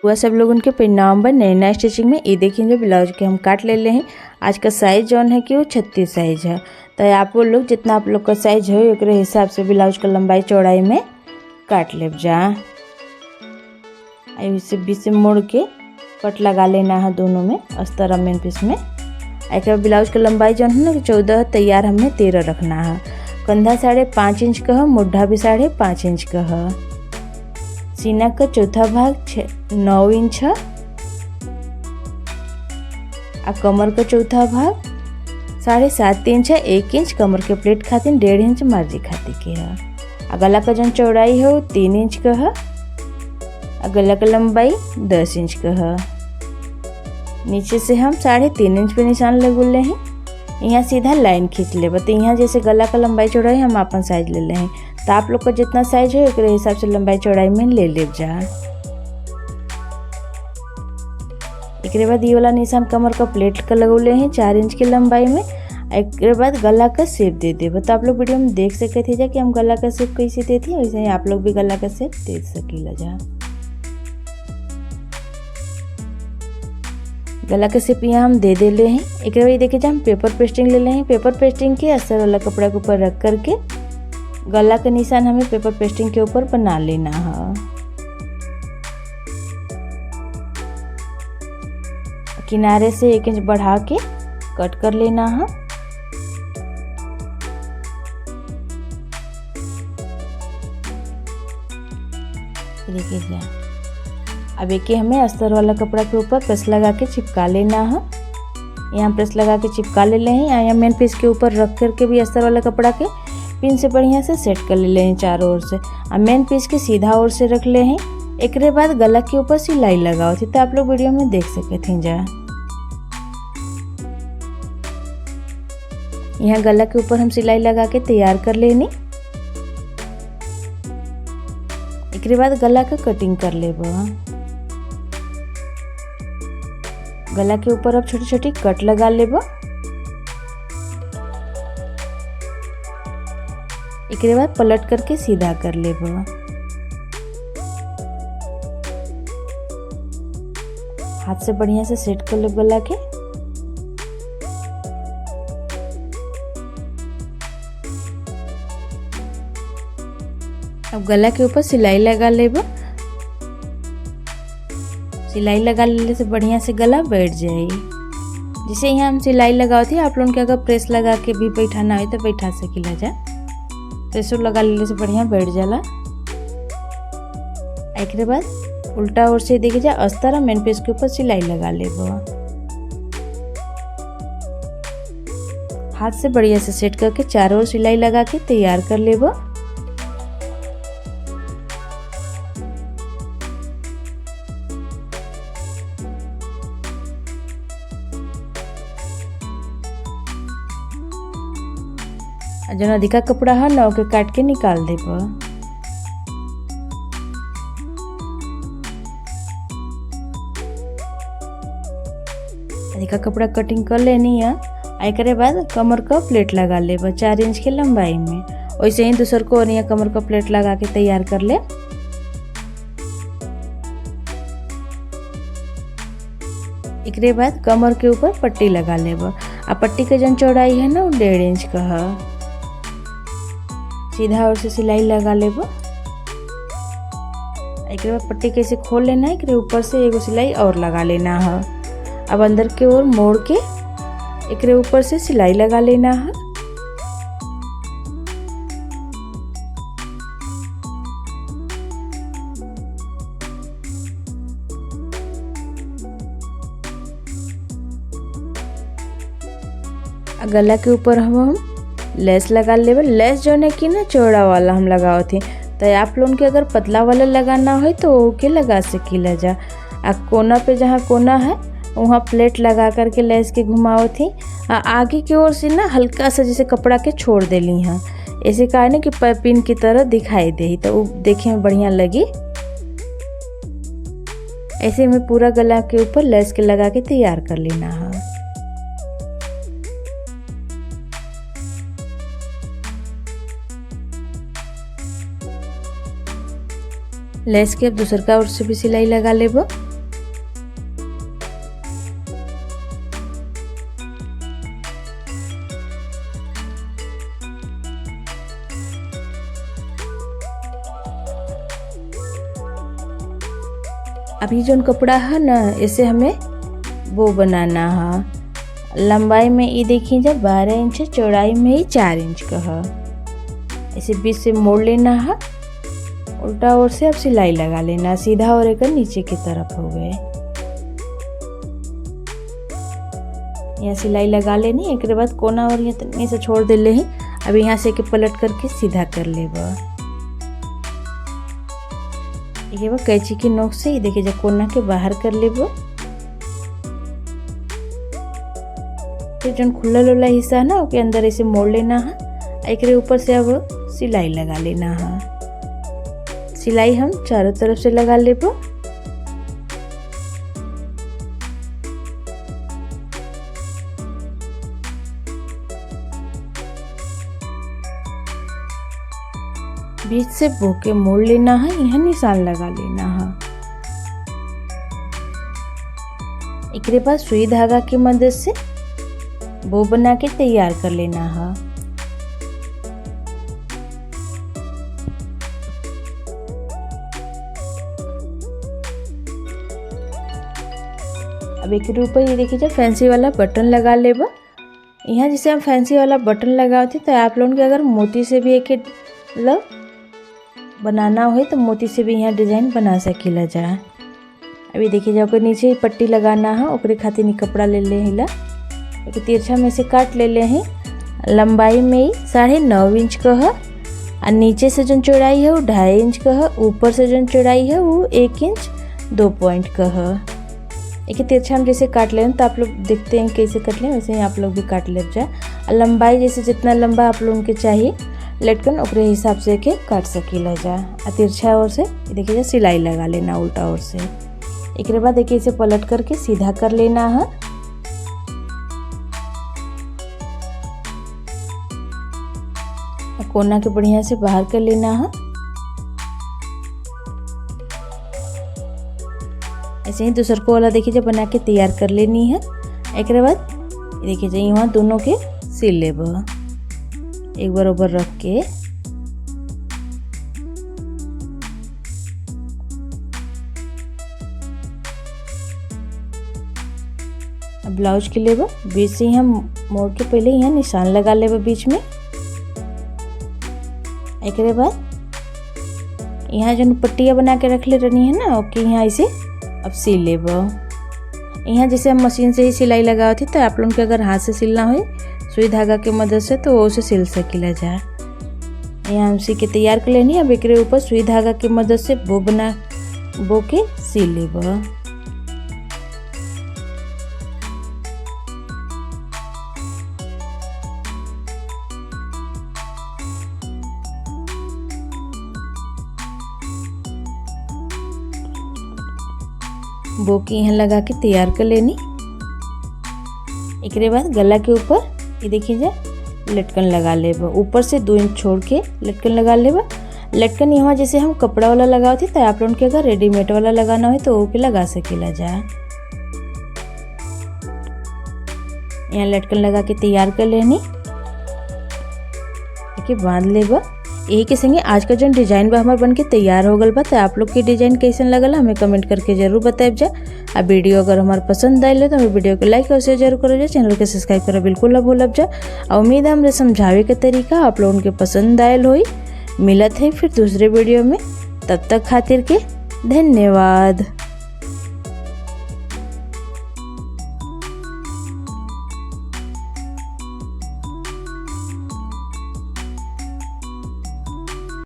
हुआ सब लोगन के परिणाम बा नए नए स्टिचिंग में। ये देखिए जो ब्लाउज के हम काट ले हैं। आज का साइज जौन है कि वो 36 साइज है। तो आप लोग जितना आप लोग का साइज है एक हिसाब से ब्लाउज का लंबाई चौड़ाई में काट ले जा। इसे बीच से मोड़ के कट लगा लेना है दोनों में अस्तर और मेन पीस में। एक ब्लाउज का लंबाई जौन है ना 14 तैयार हमें 13 रखना है। कंधा 5.5 इंच का है, मुड्ढा भी 5.5 इंच का है। सीना का चौथा भाग 9 इंच है और कमर का चौथा भाग 7.5 इंच है। 1 इंच कमर के प्लेट खातिर 1.5 इंच मर्जी खातिर के है। और गला का जन चौड़ाई है वो 3 इंच का है और गला का लंबाई 10 इंच का है। नीचे से हम 3.5 इंच पे निशान लगुले हैं। यहाँ सीधा लाइन खींच ले। तो यहाँ जैसे गला का लंबाई चौड़ाई हम अपन साइज ले ले हैं। तो आप लोग का जितना साइज है एक हिसाब से लंबाई चौड़ाई में ले ले जा। एक बाद ये वाला निशान कमर का प्लेट का लगौले हैं 4 इंच की लंबाई में। एक बाद गला का शेप दे दे। तो आप लोग वीडियो में देख सकते थे जा कि हम गला का शेप कैसे देती हैं, वैसे ही आप लोग भी गला का शेप दे सकीला जा। गला के शेप यहाँ हम दे ले हैं। एक बार देखिए जा हम पेपर पेस्टिंग ले हैं। पेपर पेस्टिंग के अस्तर वाला कपड़ा के ऊपर रख करके गला का निशान हमें पेपर पेस्टिंग के ऊपर बना लेना है। किनारे से 1 इंच बढ़ा के कट कर लेना है। देखिए जा अब एक हमें अस्तर वाला कपड़ा के ऊपर प्रेस लगा के चिपका लेना है। यहाँ प्रेस लगा के चिपका ले हैं। यहाँ मेन पीस के ऊपर रख करके भी अस्तर वाला कपड़ा के पिन से बढ़िया से सेट कर ले हैं चारों ओर से। अब मेन पीस के सीधा ओर से रख ले हैं। एक बाद गला के ऊपर सिलाई लगाओ थी। तो आप लोग वीडियो में देख सके थे जा। यहाँ गला के ऊपर हम सिलाई लगा के तैयार कर लेनी। एक बाद गला का कटिंग कर ले। गला के ऊपर अब छोटी छोटी कट लगा ले। एक बाद पलट करके सीधा कर ले। हाथ से बढ़िया से सेट कर ले गला के। अब गला के ऊपर सिलाई लगा ले। सिलाई लगा लेने से बढ़िया से गला बैठ जाए। जैसे यहाँ हम सिलाई लगाओ थी आप लोगों के अगर प्रेस लगा के भी बैठाना हो तो बैठा सकीला जा। प्रेसर लगा लेने से बढ़िया बैठ जाला। एक बाद उल्टा ओर से देखिए जा अस्तर मेन पीस के ऊपर सिलाई लगा ले। हाथ से बढ़िया से सेट करके चारों ओर सिलाई लगा के तैयार कर ले। जो अधिका कपड़ा है ना ओके काट के निकाल दे। अधिका कपड़ा कटिंग कर लेनी है। एक बाद कमर का प्लेट लगा ले 4 इंच के लंबाई में। वैसे ही दूसर को और यहाँ कमर का प्लेट लगा के तैयार कर ले। एक बाद कमर के ऊपर पट्टी लगा ले। आ पट्टी के जन चौड़ाई है ना वो 1.5 इंच का है। सीधा ओर से सिलाई लगा ले। एक बार पट्टी कैसे खोल लेना है। ऊपर से एगो सिलाई और लगा लेना है। अब अंदर के ओर मोड़ के एक ऊपर से सिलाई लगा लेना है। गला के ऊपर हम लेस लगा ले। लेस जो है कि ना चौड़ा वाला हम लगाओ थे। तो आप लोगों के अगर पतला वाला लगाना हो तो ओके लगा सकीला जा। आ कोना पे जहाँ कोना है वहाँ प्लेट लगा करके लेस के घुमाओ थी। आगे की ओर से ना हल्का सा जैसे कपड़ा के छोड़ देली हैं। ऐसे कारण कि पिन की तरह दिखाई दे तो वो देखे में बढ़िया लगी। ऐसे में पूरा गला के ऊपर लेस के लगा के तैयार कर लेना है। लेस के अब दूसर का ओर से भी सिलाई लगा लेब। अभी जो कपड़ा है ना इसे हमें वो बनाना है। लंबाई में ये देखिए जब 12 इंच है, चौड़ाई में ही 4 इंच का है। इसे बीच से मोड़ लेना है, उल्टा ओर से अब सिलाई लगा लेना, सीधा और एक नीचे की तरफ हो गए। यहाँ सिलाई लगा लेनी, एक बाद कोना और यहाँ तनी से छोड़ दे ले। अब यहाँ से के पलट करके सीधा कर लेबा। ये वो कैंची की नोक से देखिए जब कोना के बाहर कर लेबा। फिर जो खुला लोला हिस्सा है ना उसके अंदर ऐसे मोड़ लेना है, एक ऊपर से अब सिलाई लगा लेना है। सिलाई हम चारों तरफ से लगा लेबा। बीच से बो के मोड़ लेना है, यहाँ निशान लगा लेना है। एक बाद सुई धागा की मदद से बो बना के तैयार कर लेना है। अब एक ऊपर ये देखिए फैंसी वाला बटन लगा लेबा। यहाँ जैसे हम फैंसी वाला बटन लगाते तो आप लोगों के अगर मोती से भी एक मतलब बनाना हो तो मोती से भी यहाँ डिजाइन बना सकेला जा। अभी देखिए जब नीचे ही पट्टी लगाना है ओकरे खातिर कपड़ा ले ले हिला, एक तिरछा में से काट ले ले हैं। लंबाई में ही 9.5 इंच का है और नीचे से जो चौड़ाई है वो 2.5 इंच का है, ऊपर से जो चौड़ाई है वो 1 इंच 2 पॉइंट का है। एक तिरछा हम जैसे काट लें तो आप लोग देखते हैं कैसे कट लें, वैसे ही आप लोग भी काट ले जाए। और लंबाई जैसे जितना लंबा आप लोगों के चाहिए लटकन ओकरे हिसाब से के काट सकीला जा। और तिरछा ओर से देखिए सिलाई लगा लेना उल्टा ओर से। एक बाद देखिए इसे पलट करके सीधा कर लेना है। कोना के बढ़िया से बाहर कर लेना है। ऐसे ही दूसर को वाला देखिए जब बना के तैयार कर लेनी है। एक बाद देखिए जाइए वहाँ दोनों के सिल लेब एक बराबर रख के। अब ब्लाउज के लेब बीच से यहाँ मोड़ के पहले यहाँ निशान लगा लेब बीच में। एक बाद यहाँ जो पट्टियाँ बना के रख ले रही है ना ओके यहाँ इसे अब सिल लेब। यहाँ जैसे हम मशीन से ही सिलाई लगाते तो आप लोगों के अगर हाथ से सिलना हो सुई धागा की मदद से तो वो उसे सिल सकीला जाए। यहाँ हम सी के तैयार कर लेनी। अब एक ऊपर सुई धागा की मदद से बो के सिल लेब। बो की यहाँ लगा के तैयार कर लेनी। एक बाद गला के ऊपर ये देखिए जा लटकन लगा लेबा। ऊपर से 2 इंच छोड़ के लटकन लगा लेबा। लटकन यहाँ जैसे हम कपड़ा वाला लगाते तो आप लोगों के अगर रेडीमेड वाला लगाना हो तो वो भी लगा सकेला जा। यहाँ लटकन लगा के तैयार कर लेनी। देखिए बांध लेबा। यही के संगे आज का जो डिजाइन बा हमार बन के तैयार हो गल बा। तो आप लोग के डिजाइन कैसन लगल हमें कमेंट करके जरूर बताएब जा। आ वीडियो अगर हमार पसंद आए तो हमें वीडियो को लाइक और शेयर जरूर करो जा। चैनल के सब्सक्राइब करो बिल्कुल ना भूलब जा। और उम्मीद है हमरे समझावे के तरीका आप लोगों के पसंद आयल होई। मिलत है फिर दूसरे वीडियो में, तब तक खातिर के धन्यवाद।